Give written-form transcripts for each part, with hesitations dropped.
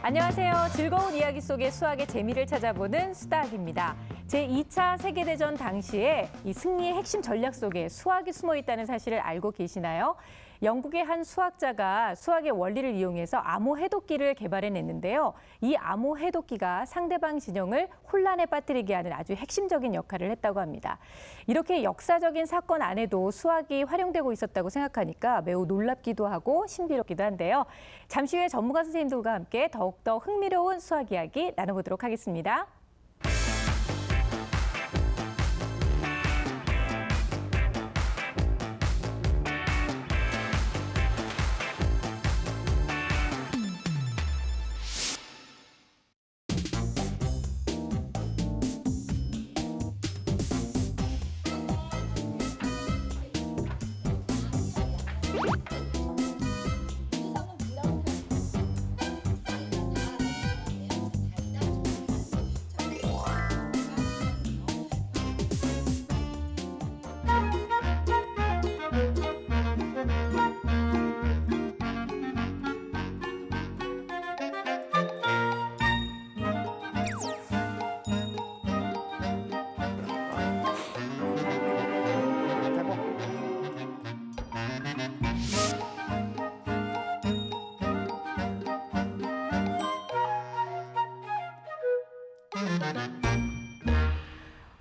안녕하세요. 즐거운 이야기 속의 수학의 재미를 찾아보는 수다학입니다. 제2차 세계대전 당시에 이 승리의 핵심 전략 속에 수학이 숨어 있다는 사실을 알고 계시나요? 영국의 한 수학자가 수학의 원리를 이용해서 암호 해독기를 개발해냈는데요. 이 암호 해독기가 상대방 진영을 혼란에 빠뜨리게 하는 아주 핵심적인 역할을 했다고 합니다. 이렇게 역사적인 사건 안에도 수학이 활용되고 있었다고 생각하니까 매우 놀랍기도 하고 신비롭기도 한데요. 잠시 후에 전문가 선생님들과 함께 더욱더 흥미로운 수학 이야기 나눠보도록 하겠습니다.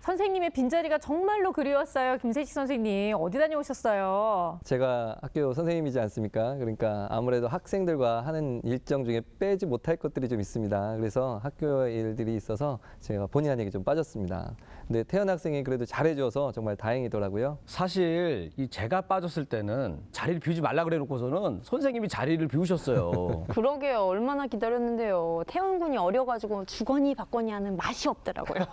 선생님의 빈자리가 정말로 그리웠어요. 김세식 선생님, 어디 다녀오셨어요? 제가 학교 선생님이지 않습니까? 그러니까 아무래도 학생들과 하는 일정 중에 빼지 못할 것들이 좀 있습니다. 그래서 학교 일들이 있어서 제가 본의 아니게 좀 빠졌습니다. 근데 태연 학생이 그래도 잘해줘서 정말 다행이더라고요. 사실 제가 빠졌을 때는 자리를 비우지 말라 그래 놓고서는 선생님이 자리를 비우셨어요. 그러게요. 얼마나 기다렸는데요. 태연 군이 어려가지고 주거니 받거니 하는 맛이 없더라고요.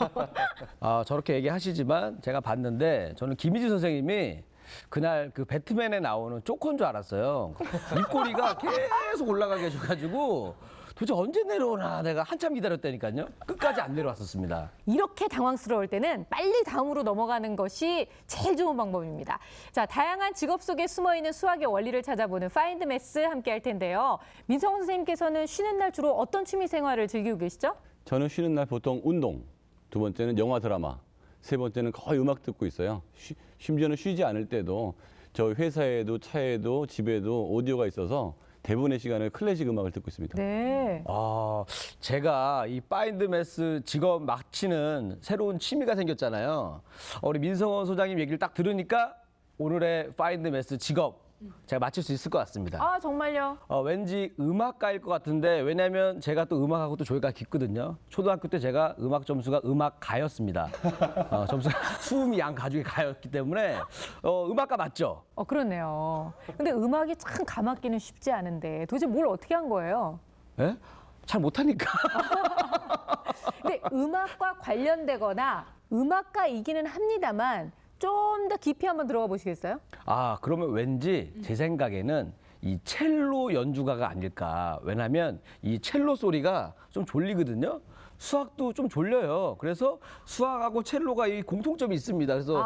아, 저렇게 얘기하시지만 제가 봤는데 저는 김희지 선생님이 그날 그 배트맨에 나오는 쪼코인 줄 알았어요. 입꼬리가 계속 올라가게 해줘가지고 도대체 언제 내려오나 내가 한참 기다렸다니까요. 끝까지 안 내려왔었습니다. 이렇게 당황스러울 때는 빨리 다음으로 넘어가는 것이 제일 좋은 방법입니다. 자, 다양한 직업 속에 숨어있는 수학의 원리를 찾아보는 파인드 매스 함께 할 텐데요. 민성훈 선생님께서는 쉬는 날 주로 어떤 취미 생활을 즐기고 계시죠? 저는 쉬는 날 보통 운동, 두 번째는 영화 드라마, 세 번째는 거의 음악 듣고 있어요. 심지어는 쉬지 않을 때도 저희 회사에도 차에도 집에도 오디오가 있어서 대부분의 시간을 클래식 음악을 듣고 있습니다. 네. 아, 제가 이 파인드 매스 직업 마치는 새로운 취미가 생겼잖아요. 우리 민성원 소장님 얘기를 딱 들으니까 오늘의 파인드 매스 직업 제가 맞출 수 있을 것 같습니다. 아, 정말요? 왠지 음악가일 것 같은데 왜냐면 제가 또 음악하고 또 조예가 깊거든요. 초등학교 때 제가 음악 점수가 음악가였습니다. 점수가 수음이 양 가족이 가였기 때문에 음악가 맞죠? 그렇네요. 근데 음악이 참 감아끼는 쉽지 않은데 도대체 뭘 어떻게 한 거예요? 예? 잘 못하니까. 근데 음악과 관련되거나 음악가이기는 합니다만 좀 더 깊이 한번 들어가 보시겠어요? 아, 그러면 왠지 제 생각에는 이 첼로 연주가가 아닐까. 왜냐면 이 첼로 소리가 좀 졸리거든요. 수학도 좀 졸려요. 그래서 수학하고 첼로가 이 공통점이 있습니다. 그래서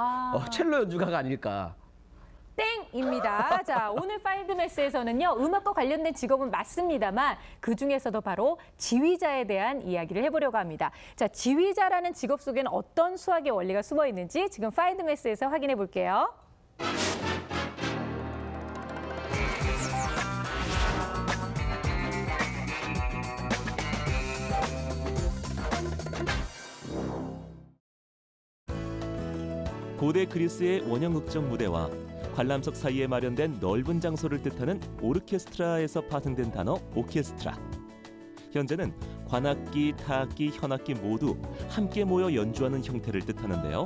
첼로 연주가가 아닐까. 땡입니다. 자, 오늘 파인드 매스에서는요, 음악과 관련된 직업은 맞습니다만 그 중에서도 바로 지휘자에 대한 이야기를 해보려고 합니다. 자, 지휘자라는 직업 속에는 어떤 수학의 원리가 숨어 있는지 지금 파인드 매스에서 확인해 볼게요. 고대 그리스의 원형극적 무대와 관람석 사이에 마련된 넓은 장소를 뜻하는 오르케스트라에서 파생된 단어 오케스트라. 현재는 관악기, 타악기, 현악기 모두 함께 모여 연주하는 형태를 뜻하는데요.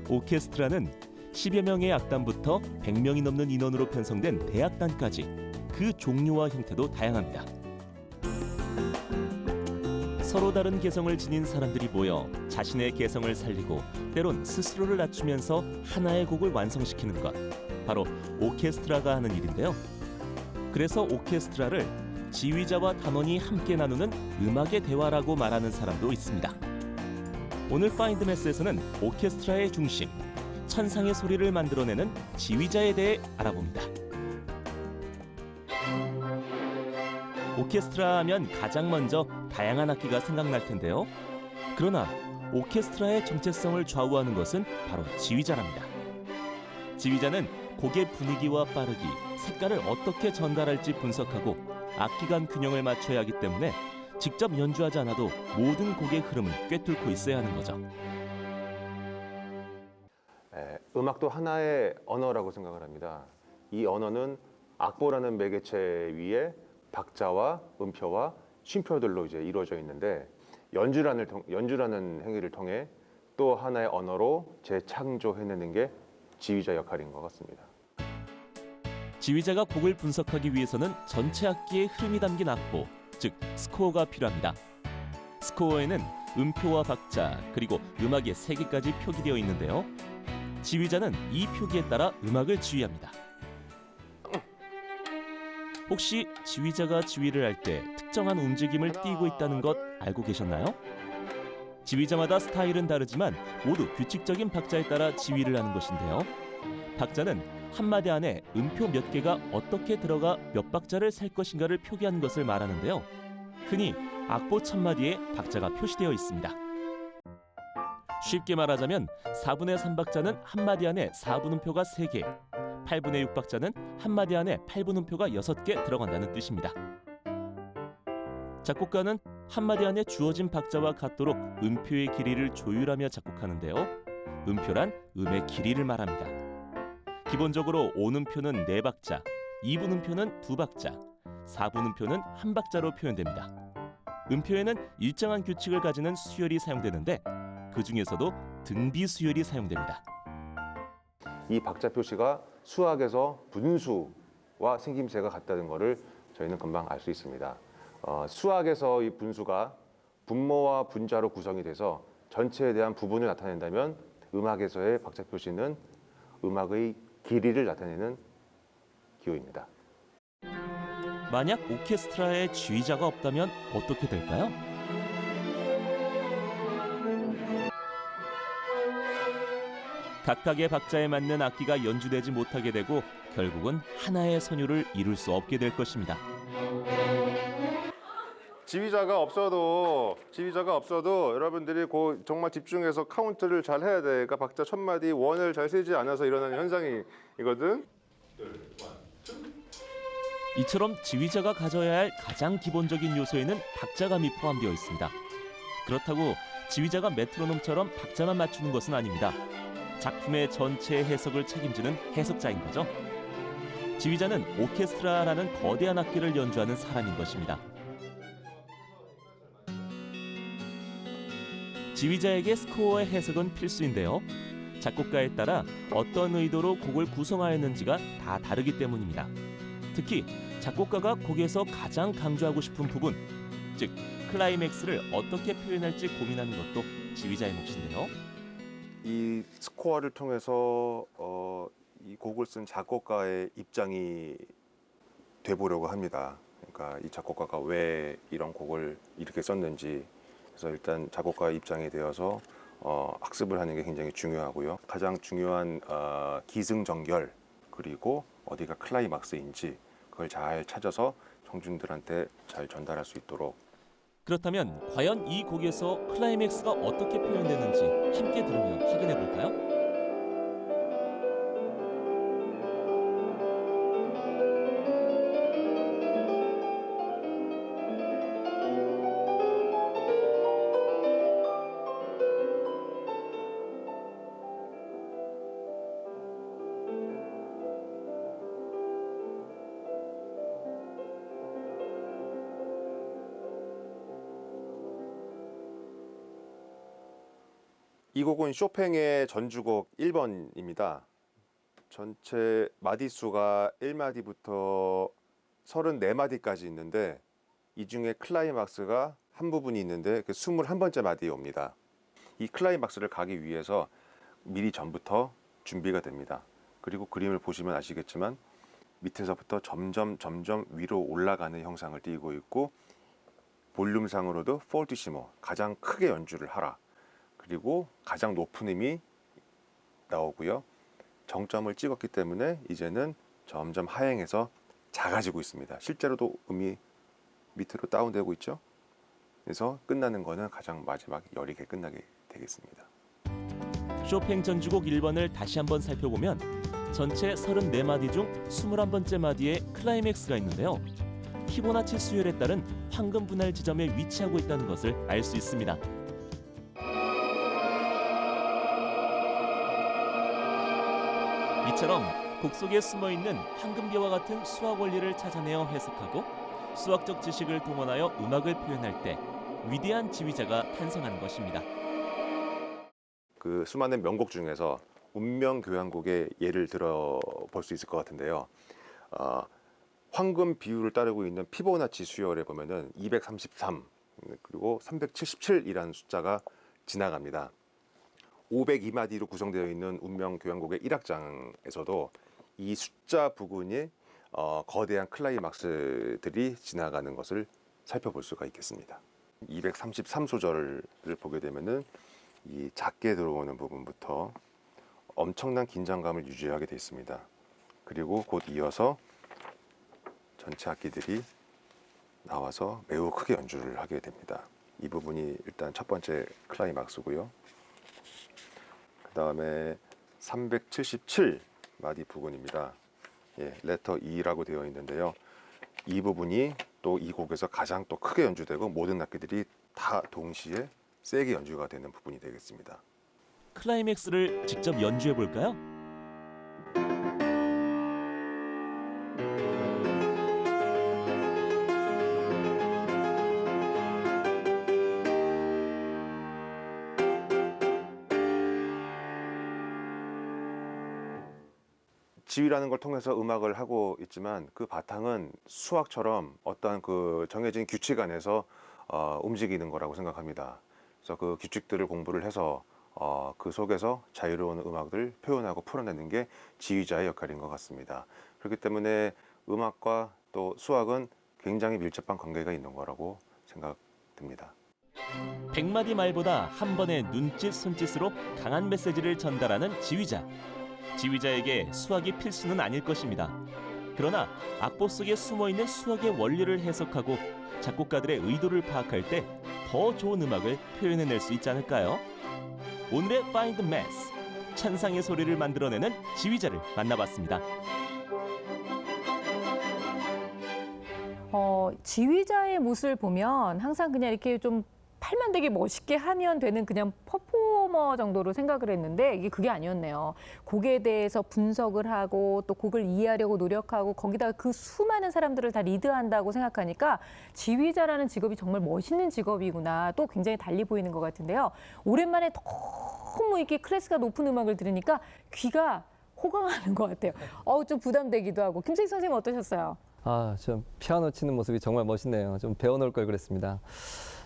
오케스트라는 10여 명의 악단부터 100명이 넘는 인원으로 편성된 대악단까지 그 종류와 형태도 다양합니다. 서로 다른 개성을 지닌 사람들이 모여 자신의 개성을 살리고 때론 스스로를 낮추면서 하나의 곡을 완성시키는 것, 바로 오케스트라가 하는 일인데요. 그래서 오케스트라를 지휘자와 단원이 함께 나누는 음악의 대화라고 말하는 사람도 있습니다. 오늘 파인드 매스에서는 오케스트라의 중심, 천상의 소리를 만들어내는 지휘자에 대해 알아봅니다. 오케스트라 하면 가장 먼저 다양한 악기가 생각날 텐데요. 그러나 오케스트라의 정체성을 좌우하는 것은 바로 지휘자랍니다. 지휘자는 곡의 분위기와 빠르기, 색깔을 어떻게 전달할지 분석하고 악기 간 균형을 맞춰야 하기 때문에 직접 연주하지 않아도 모든 곡의 흐름을 꿰뚫고 있어야 하는 거죠. 음악도 하나의 언어라고 생각을 합니다. 이 언어는 악보라는 매개체 위에 박자와 음표와 쉼표들로 이제 이루어져 있는데 연주라는 행위를 통해 또 하나의 언어로 재창조해내는 게 지휘자 역할인 것 같습니다. 지휘자가 곡을 분석하기 위해서는 전체 악기의 흐름이 담긴 악보, 즉 스코어가 필요합니다. 스코어에는 음표와 박자, 그리고 음악의 세계까지 표기되어 있는데요. 지휘자는 이 표기에 따라 음악을 지휘합니다. 혹시 지휘자가 지휘를 할 때 특정한 움직임을 띠고 있다는 것 알고 계셨나요? 지휘자마다 스타일은 다르지만 모두 규칙적인 박자에 따라 지휘를 하는 것인데요. 박자는 한마디 안에 음표 몇 개가 어떻게 들어가 몇 박자를 셀 것인가를 표기하는 것을 말하는데요. 흔히 악보 첫마디에 박자가 표시되어 있습니다. 쉽게 말하자면 4분의 3박자는 한마디 안에 4분음표가 3개, 8분의 6박자는 한마디 안에 8분음표가 6개 들어간다는 뜻입니다. 작곡가는 한마디 안에 주어진 박자와 같도록 음표의 길이를 조율하며 작곡하는데요. 음표란 음의 길이를 말합니다. 기본적으로 5분음표는 4박자, 2분음표는 2박자, 4분음표는 1박자로 표현됩니다. 음표에는 일정한 규칙을 가지는 수열이 사용되는데 그 중에서도 등비 수열이 사용됩니다. 이 박자 표시가 수학에서 분수와 생김새가 같다는 것을 저희는 금방 알 수 있습니다. 수학에서 이 분수가 분모와 분자로 구성이 돼서 전체에 대한 부분을 나타낸다면 음악에서의 박자 표시는 음악의 길이를 나타내는 기호입니다. 만약 오케스트라에 지휘자가 없다면 어떻게 될까요? 각각의 박자에 맞는 악기가 연주되지 못하게 되고 결국은 하나의 선율을 이룰 수 없게 될 것입니다. 지휘자가 없어도 여러분들이 정말 집중해서 카운트를 잘 해야 돼. 그러니까 박자 첫 마디 원을 잘 세지 않아서 일어나는 현상이거든. 이처럼 지휘자가 가져야 할 가장 기본적인 요소에는 박자감이 포함되어 있습니다. 그렇다고 지휘자가 메트로놈처럼 박자만 맞추는 것은 아닙니다. 작품의 전체 해석을 책임지는 해석자인 거죠. 지휘자는 오케스트라라는 거대한 악기를 연주하는 사람인 것입니다. 지휘자에게 스코어의 해석은 필수인데요. 작곡가에 따라 어떤 의도로 곡을 구성하였는지가 다 다르기 때문입니다. 특히 작곡가가 곡에서 가장 강조하고 싶은 부분, 즉 클라이맥스를 어떻게 표현할지 고민하는 것도 지휘자의 몫인데요. 이 스코어를 통해서 이 곡을 쓴 작곡가의 입장이 돼보려고 합니다. 그러니까 이 작곡가가 왜 이런 곡을 이렇게 썼는지, 그래서 일단 작곡가의 입장이 되어서 학습을 하는 게 굉장히 중요하고요. 가장 중요한 기승전결, 그리고 어디가 클라이막스인지 그걸 잘 찾아서 청중들한테 잘 전달할 수 있도록. 그렇다면 과연 이 곡에서 클라이맥스가 어떻게 표현되는지 함께 들으며 확인해 볼까요? 이 곡은 쇼팽의 전주곡 1번입니다. 전체 마디수가 1마디부터 34마디까지 있는데 이 중에 클라이막스가 한 부분이 있는데 그 21번째 마디에 옵니다. 이 클라이막스를 가기 위해서 미리 전부터 준비가 됩니다. 그리고 그림을 보시면 아시겠지만 밑에서부터 점점 위로 올라가는 형상을 띠고 있고, 볼륨상으로도 포르티시모, 가장 크게 연주를 하라. 그리고 가장 높은 음이 나오고요. 정점을 찍었기 때문에 이제는 점점 하행해서 작아지고 있습니다. 실제로도 음이 밑으로 다운되고 있죠. 그래서 끝나는 거는 가장 마지막 여리게 끝나게 되겠습니다. 쇼팽 전주곡 1번을 다시 한번 살펴보면 전체 34마디 중 21번째 마디에 클라이맥스가 있는데요. 피보나치 수열에 따른 황금 분할 지점에 위치하고 있다는 것을 알 수 있습니다. 이처럼 곡 속에 숨어있는 황금비와 같은 수학 원리를 찾아내어 해석하고 수학적 지식을 동원하여 음악을 표현할 때 위대한 지휘자가 탄생하는 것입니다. 그 수많은 명곡 중에서 운명교향곡의 예를 들어 볼 수 있을 것 같은데요. 황금 비율을 따르고 있는 피보나치 수열에 보면은 233 그리고 377이라는 숫자가 지나갑니다. 502마디로 구성되어 있는 운명교향곡의 1악장에서도 이 숫자 부근이 거대한 클라이막스들이 지나가는 것을 살펴볼 수가 있겠습니다. 233소절을 보게 되면은 이 작게 들어오는 부분부터 엄청난 긴장감을 유지하게 되어 있습니다. 그리고 곧 이어서 전체 악기들이 나와서 매우 크게 연주를 하게 됩니다. 이 부분이 일단 첫 번째 클라이막스고요. 그 다음에 377마디 부분입니다. 예, 레터 E라고 되어 있는데요. 이 부분이 또 이 곡에서 가장 또 크게 연주되고 모든 악기들이 다 동시에 세게 연주가 되는 부분이 되겠습니다. 클라이맥스를 직접 연주해 볼까요? 지휘라는 걸 통해서 음악을 하고 있지만 그 바탕은 수학처럼 어떠한 그 정해진 규칙 안에서 움직이는 거라고 생각합니다. 그래서 그 규칙들을 공부를 해서 그 속에서 자유로운 음악을 표현하고 풀어내는 게 지휘자의 역할인 것 같습니다. 그렇기 때문에 음악과 또 수학은 굉장히 밀접한 관계가 있는 거라고 생각됩니다. 100마디 말보다 한 번의 눈짓 손짓으로 강한 메시지를 전달하는 지휘자. 지휘자에게 수학이 필수는 아닐 것입니다. 그러나 악보 속에 숨어있는 수학의 원리를 해석하고 작곡가들의 의도를 파악할 때 더 좋은 음악을 표현해낼 수 있지 않을까요? 오늘의 Find the Mass, 천상의 소리를 만들어내는 지휘자를 만나봤습니다. 지휘자의 모습을 보면 항상 그냥 이렇게 좀 팔만 되게 멋있게 하면 되는 그냥 퍼포머 정도로 생각을 했는데 이게 그게 아니었네요. 곡에 대해서 분석을 하고 또 곡을 이해하려고 노력하고 거기다가 그 수많은 사람들을 다 리드한다고 생각하니까 지휘자라는 직업이 정말 멋있는 직업이구나 또 굉장히 달리 보이는 것 같은데요. 오랜만에 너무 이렇게 클래스가 높은 음악을 들으니까 귀가 호강하는 것 같아요. 좀 부담되기도 하고. 김세희 선생님 어떠셨어요? 좀 피아노 치는 모습이 정말 멋있네요. 좀 배워놓을 걸 그랬습니다.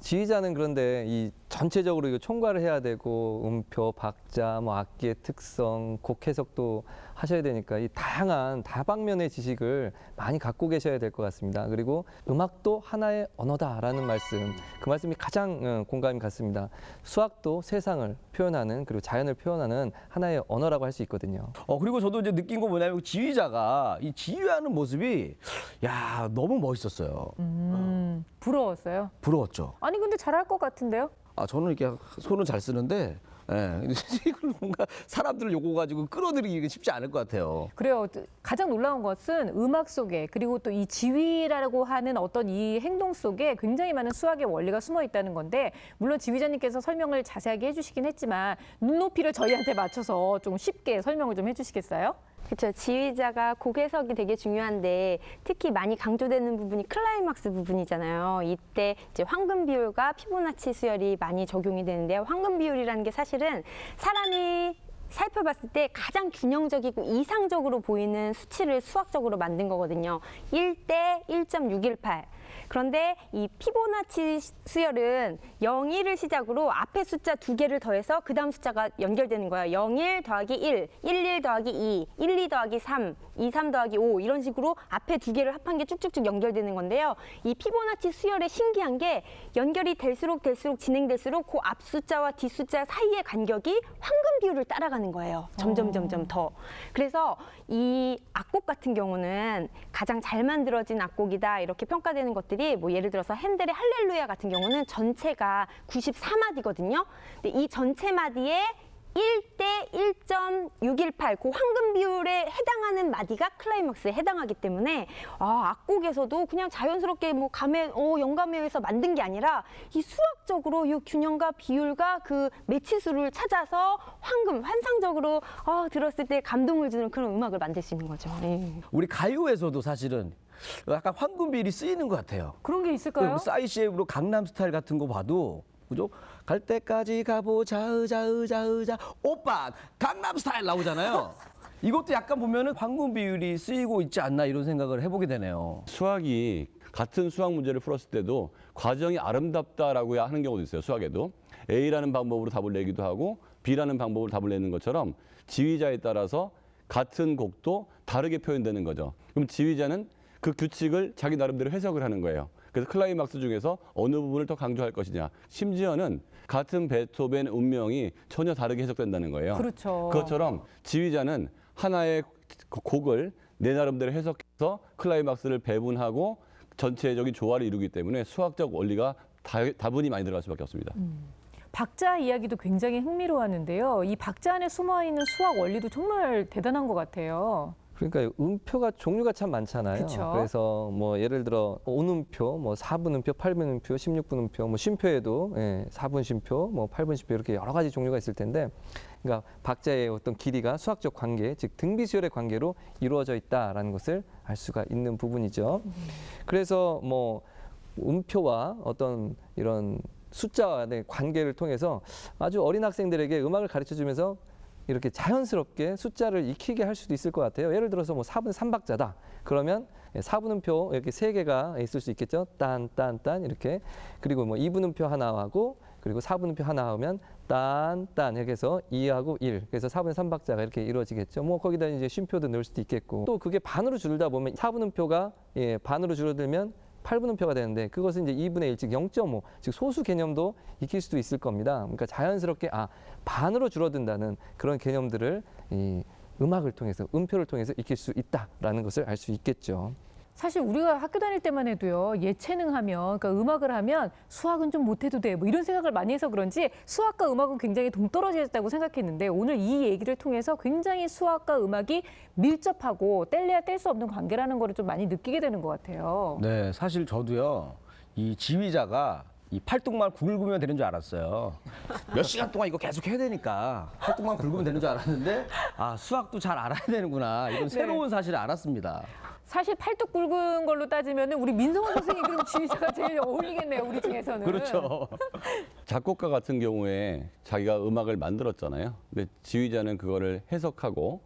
지휘자는 그런데 이 전체적으로 이거 총괄을 해야 되고 음표, 박자, 뭐 악기의 특성, 곡 해석도 하셔야 되니까 이 다양한 다방면의 지식을 많이 갖고 계셔야 될 것 같습니다. 그리고 음악도 하나의 언어다라는 말씀, 그 말씀이 가장 공감이 갔습니다. 수학도 세상을 표현하는 그리고 자연을 표현하는 하나의 언어라고 할 수 있거든요. 그리고 저도 이제 느낀 거 뭐냐면 지휘자가 이 지휘하는 모습이 야 너무 멋있었어요. 부러웠어요? 부러웠죠. 아니 근데 잘할 것 같은데요? 저는 이렇게 손은 잘 쓰는데 이걸 뭔가 사람들을 요거 가지고 끌어들이기 쉽지 않을 것 같아요. 그래요. 가장 놀라운 것은 음악 속에 그리고 또 이 지휘라고 하는 어떤 이 행동 속에 굉장히 많은 수학의 원리가 숨어 있다는 건데 물론 지휘자님께서 설명을 자세하게 해주시긴 했지만 눈높이를 저희한테 맞춰서 좀 쉽게 설명을 좀 해주시겠어요? 그렇죠. 지휘자가 곡 해석이 되게 중요한데 특히 많이 강조되는 부분이 클라이막스 부분이잖아요. 이때 이제 황금 비율과 피보나치 수열이 많이 적용이 되는데요. 황금 비율이라는 게 사실은 사람이 살펴봤을 때 가장 균형적이고 이상적으로 보이는 수치를 수학적으로 만든 거거든요. 1대 1.618. 그런데 이 피보나치 수열은 01을 시작으로 앞에 숫자 2개를 더해서 그 다음 숫자가 연결되는 거예요. 01 더하기 1, 11 더하기 2, 12 더하기 3, 23 더하기 5 이런 식으로 앞에 2개를 합한 게 쭉쭉쭉 연결되는 건데요. 이 피보나치 수열의 신기한 게 연결이 될수록 진행될수록 그 앞 숫자와 뒷 숫자 사이의 간격이 황금 비율을 따라가는 거예요. 점점 더. 그래서 이 악곡 같은 경우는 가장 잘 만들어진 악곡이다 이렇게 평가되는 것들이 문제들이 뭐 예를 들어서 핸델의 할렐루야 같은 경우는 전체가 94마디거든요. 근데 이 전체 마디에 1대 1.618 그 황금 비율에 해당하는 마디가 클라이막스에 해당하기 때문에 악곡에서도 그냥 자연스럽게 뭐 영감에 의해서 만든 게 아니라 이 수학적으로 이 균형과 비율과 그 매치수를 찾아서 환상적으로 들었을 때 감동을 주는 그런 음악을 만들 수 있는 거죠. 네. 우리 가요에서도 사실은 약간 황금 비율이 쓰이는 것 같아요. 그런 게 있을까요? 싸이시앱으로 강남 스타일 같은 거 봐도 그죠? 갈 때까지 가보자 의자 오빠 강남 스타일 나오잖아요. 이것도 약간 보면은 황금 비율이 쓰이고 있지 않나 이런 생각을 해보게 되네요. 수학이 같은 수학 문제를 풀었을 때도 과정이 아름답다라고 하는 경우도 있어요. 수학에도 A라는 방법으로 답을 내기도 하고 B라는 방법으로 답을 내는 것처럼 지휘자에 따라서 같은 곡도 다르게 표현되는 거죠. 그럼 지휘자는 그 규칙을 자기 나름대로 해석을 하는 거예요. 그래서 클라이막스 중에서 어느 부분을 더 강조할 것이냐. 심지어는 같은 베토벤 운명이 전혀 다르게 해석된다는 거예요. 그렇죠. 그것처럼 지휘자는 하나의 곡을 내 나름대로 해석해서 클라이막스를 배분하고 전체적인 조화를 이루기 때문에 수학적 원리가 다분히 많이 들어갈 수밖에 없습니다. 박자 이야기도 굉장히 흥미로웠는데요. 이 박자 안에 숨어있는 수학 원리도 정말 대단한 것 같아요. 그러니까 음표가 종류가 참 많잖아요. 그쵸. 그래서 뭐 예를 들어 5분표, 뭐 4분음표, 8분음표, 16분음표, 뭐 쉼표에도 4분 쉼표, 뭐 8분 쉼표 이렇게 여러 가지 종류가 있을 텐데, 그러니까 박자의 어떤 길이가 수학적 관계, 즉 등비수열의 관계로 이루어져 있다라는 것을 알 수가 있는 부분이죠. 그래서 뭐 음표와 어떤 이런 숫자와의 관계를 통해서 아주 어린 학생들에게 음악을 가르쳐주면서 이렇게 자연스럽게 숫자를 익히게 할 수도 있을 것 같아요. 예를 들어서 뭐 4분 3박자다. 그러면 4분음표 이렇게 3개가 있을 수 있겠죠. 딴, 딴, 딴 이렇게. 그리고 뭐 2분음표 하나 하고 그리고 4분음표 하나 하면 딴, 딴 이렇게 해서 2하고 1. 그래서 4분 3박자가 이렇게 이루어지겠죠. 뭐 거기다 이제 쉼표도 넣을 수도 있겠고. 또 그게 반으로 줄다 보면 4분음표가 반으로 줄어들면 8분음표가 되는데 그것은 이제 2분의 1, 즉 0.5, 즉 소수 개념도 익힐 수도 있을 겁니다. 그러니까 자연스럽게 반으로 줄어든다는 그런 개념들을 이 음악을 통해서, 음표를 통해서 익힐 수 있다라는 것을 알 수 있겠죠. 사실 우리가 학교 다닐 때만 해도요, 예체능 하면, 그러니까 음악을 하면 수학은 좀 못해도 돼, 뭐 이런 생각을 많이 해서 그런지 수학과 음악은 굉장히 동떨어졌다고 생각했는데 오늘 이 얘기를 통해서 굉장히 수학과 음악이 밀접하고 뗄래야 뗄 수 없는 관계라는 거를 좀 많이 느끼게 되는 것 같아요. 네, 사실 저도요, 이 지휘자가 이 팔뚝만 굵으면 되는 줄 알았어요. 몇 시간 동안 이거 계속 해야 되니까 팔뚝만 굵으면 되는 줄 알았는데 수학도 잘 알아야 되는구나 이런 새로운 사실을 알았습니다. 사실 팔뚝 굵은 걸로 따지면 우리 민성원 선생님 그럼 지휘자가 제일 어울리겠네요, 우리 중에서는. 그렇죠. 작곡가 같은 경우에 자기가 음악을 만들었잖아요. 근데 지휘자는 그거를 해석하고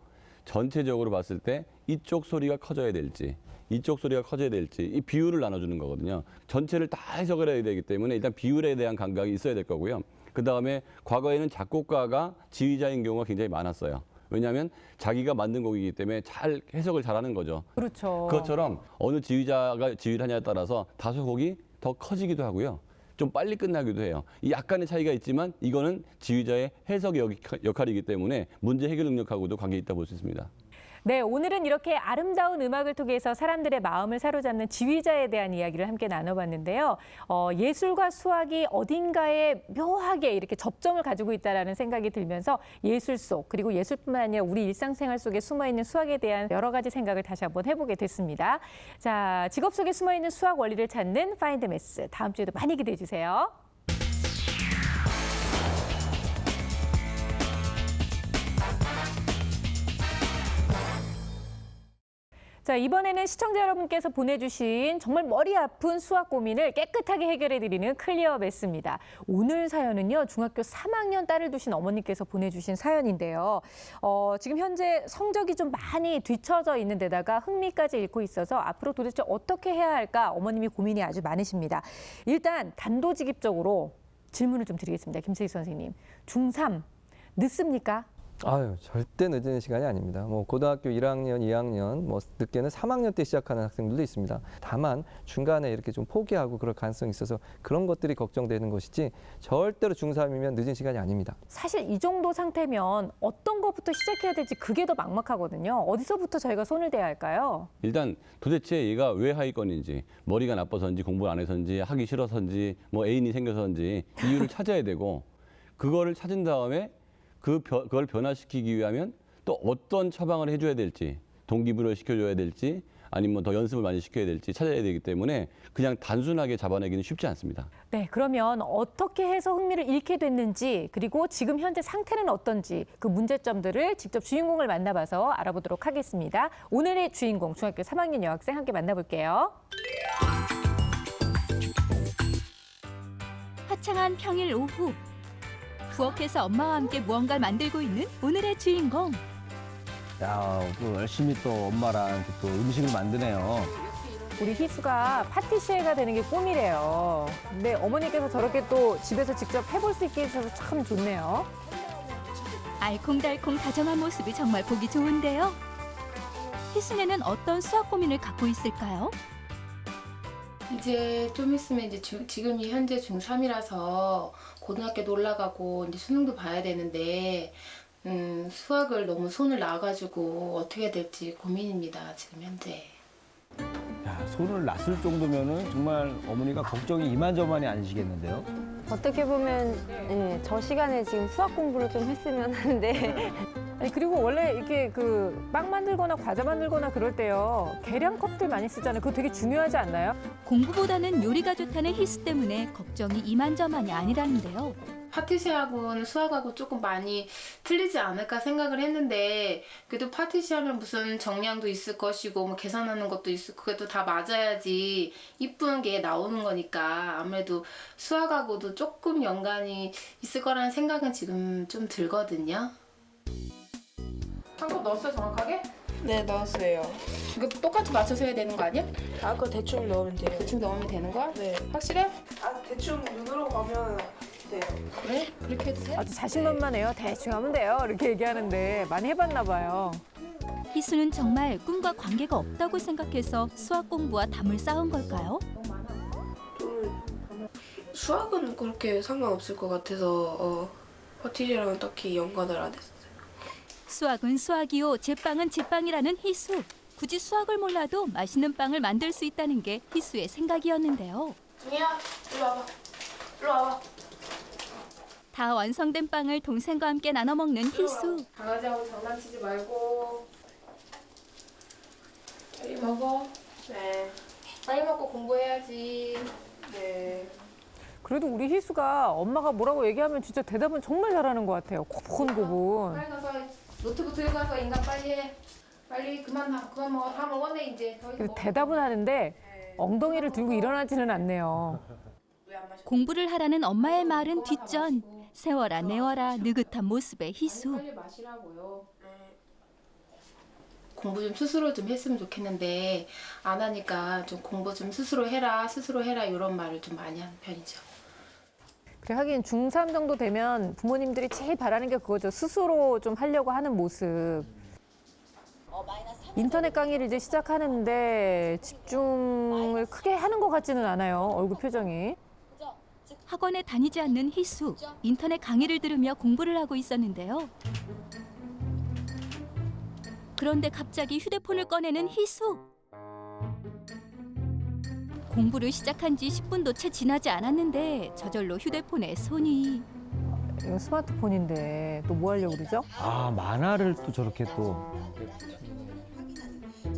전체적으로 봤을 때 이쪽 소리가 커져야 될지 이쪽 소리가 커져야 될지 이 비율을 나눠주는 거거든요. 전체를 다 해석을 해야 되기 때문에 일단 비율에 대한 감각이 있어야 될 거고요. 그다음에 과거에는 작곡가가 지휘자인 경우가 굉장히 많았어요. 왜냐하면 자기가 만든 곡이기 때문에 잘 해석을 잘하는 거죠. 그렇죠. 그것처럼 어느 지휘자가 지휘를 하냐에 따라서 다소 곡이 더 커지기도 하고요. 좀 빨리 끝나기도 해요. 이 약간의 차이가 있지만 이거는 지휘자의 해석의 역할이기 때문에 문제 해결 능력하고도 관계 있다 볼 수 있습니다. 네, 오늘은 이렇게 아름다운 음악을 통해서 사람들의 마음을 사로잡는 지휘자에 대한 이야기를 함께 나눠봤는데요. 예술과 수학이 어딘가에 묘하게 이렇게 접점을 가지고 있다는 생각이 들면서 예술 속 그리고 예술뿐만 아니라 우리 일상생활 속에 숨어있는 수학에 대한 여러 가지 생각을 다시 한번 해보게 됐습니다. 자, 직업 속에 숨어있는 수학 원리를 찾는 파인드 매스 다음 주에도 많이 기대해 주세요. 자, 이번에는 시청자 여러분께서 보내주신 정말 머리 아픈 수학 고민을 깨끗하게 해결해드리는 클리어 매스입니다. 오늘 사연은요, 중학교 3학년 딸을 두신 어머니께서 보내주신 사연인데요. 지금 현재 성적이 좀 많이 뒤처져 있는 데다가 흥미까지 잃고 있어서 앞으로 도대체 어떻게 해야 할까 어머님이 고민이 아주 많으십니다. 일단 단도직입적으로 질문을 좀 드리겠습니다. 김세희 선생님. 중3 늦습니까? 아유, 절대 늦은 시간이 아닙니다. 뭐 고등학교 1학년, 2학년, 뭐 늦게는 3학년 때 시작하는 학생들도 있습니다. 다만 중간에 이렇게 좀 포기하고 그럴 가능성이 있어서 그런 것들이 걱정되는 것이지 절대로 중3이면 늦은 시간이 아닙니다. 사실 이 정도 상태면 어떤 것부터 시작해야 될지 그게 더 막막하거든요. 어디서부터 저희가 손을 대야 할까요? 일단 도대체 얘가 왜 하위권인지, 머리가 나빠서인지, 공부를 안 해서인지, 하기 싫어서인지, 뭐 애인이 생겨서인지 이유를 찾아야 되고, 그거를 찾은 다음에 그걸 변화시키기 위하면 또 어떤 처방을 해줘야 될지, 동기부여를 시켜줘야 될지, 아니면 더 연습을 많이 시켜야 될지 찾아야 되기 때문에 그냥 단순하게 잡아내기는 쉽지 않습니다. 네, 그러면 어떻게 해서 흥미를 잃게 됐는지, 그리고 지금 현재 상태는 어떤지 그 문제점들을 직접 주인공을 만나봐서 알아보도록 하겠습니다. 오늘의 주인공 중학교 3학년 여학생 함께 만나볼게요. 화창한 평일 오후, 부엌에서 엄마와 함께 무언가를 만들고 있는 오늘의 주인공. 야, 또 열심히 또 엄마랑 이렇게 또 음식을 만드네요. 우리 희수가 파티시에가 되는 게 꿈이래요. 근데 어머니께서 저렇게 또 집에서 직접 해볼 수 있게 해주셔서 참 좋네요. 알콩달콩 다정한 모습이 정말 보기 좋은데요. 희순이는 어떤 수학 고민을 갖고 있을까요? 이제 좀 있으면 이제 지금이 현재 중3이라서 고등학교도 올라가고 이제 수능도 봐야 되는데 수학을 너무 손을 놔가지고 어떻게 해야 될지 고민입니다. 지금 현재. 야, 손을 놨을 정도면은 정말 어머니가 걱정이 이만저만이 아니시겠는데요? 어떻게 보면 네, 저 시간에 지금 수학 공부를 좀 했으면 하는데 아니 그리고 원래 이렇게 그 빵 만들거나 과자 만들거나 그럴 때요 계량컵들 많이 쓰잖아요. 그거 되게 중요하지 않나요? 공부보다는 요리가 좋다는 희수 때문에 걱정이 이만저만이 아니라는데요. 파티시하고는 수학하고 조금 많이 틀리지 않을까 생각을 했는데 그래도 파티시하면 무슨 정량도 있을 것이고 뭐 계산하는 것도 있을 그게 또 다 맞아야지 이쁜 게 나오는 거니까 아무래도 수학하고도 조금 연관이 있을 거라는 생각은 지금 좀 들거든요. 한 컵 넣었어요 정확하게? 네, 넣었어요. 이거 똑같이 맞춰서 해야 되는 거 아니야? 아, 그거 대충 넣으면 돼요. 대충 넣으면 되는 거야? 네. 확실해? 아, 대충 눈으로 가면 돼요. 그래? 그렇게 해도 돼? 아주 자신만만해요. 대충 하면 돼요. 이렇게 얘기하는데 많이 해봤나 봐요. 희수는 정말 꿈과 관계가 없다고 생각해서 수학 공부와 담을 쌓은 걸까요? 수학은 그렇게 상관없을 것 같아서 파티시랑은 딱히 연관을 안 했어요. 수학은 수학이요, 제빵은 제빵이라는 희수. 굳이 수학을 몰라도 맛있는 빵을 만들 수 있다는 게 희수의 생각이었는데요. 중이야, 이리 와봐. 이리 와봐. 다 완성된 빵을 동생과 함께 나눠 먹는 희수. 강아지하고 장난치지 말고 빨리 먹어. 네. 빨리 먹고 공부해야지. 네. 그래도 우리 희수가 엄마가 뭐라고 얘기하면 진짜 대답은 정말 잘하는 것 같아요. 고분고분. 빨리 가서 노트북 들고 가서 인간 빨리 해. 빨리 그만 먹어. 다 먹었네 이제. 더 이상 그래서 먹어. 대답은 하는데 엉덩이를 들고 일어나지는 않네요. 공부를 하라는 엄마의 말은 뒷전. 세워라 내워라 느긋한 모습의 희수. 빨리 마시라고요. 공부 좀 스스로 좀 했으면 좋겠는데 안 하니까 좀 공부 좀 스스로 해라 이런 말을 좀 많이 하는 편이죠. 그래 하긴 중3 정도 되면 부모님들이 제일 바라는 게 그거죠. 스스로 좀 하려고 하는 모습. 인터넷 강의를 이제 시작하는데 집중을 크게 하는 것 같지는 않아요. 얼굴 표정이. 학원에 다니지 않는 희수. 인터넷 강의를 들으며 공부를 하고 있었는데요. 그런데 갑자기 휴대폰을 꺼내는 희수. 공부를 시작한 지 10분도 채 지나지 않았는데 저절로 휴대폰에 손이. 이거 스마트폰인데 또 뭐 하려고 그러죠? 아, 만화를 또 저렇게 또.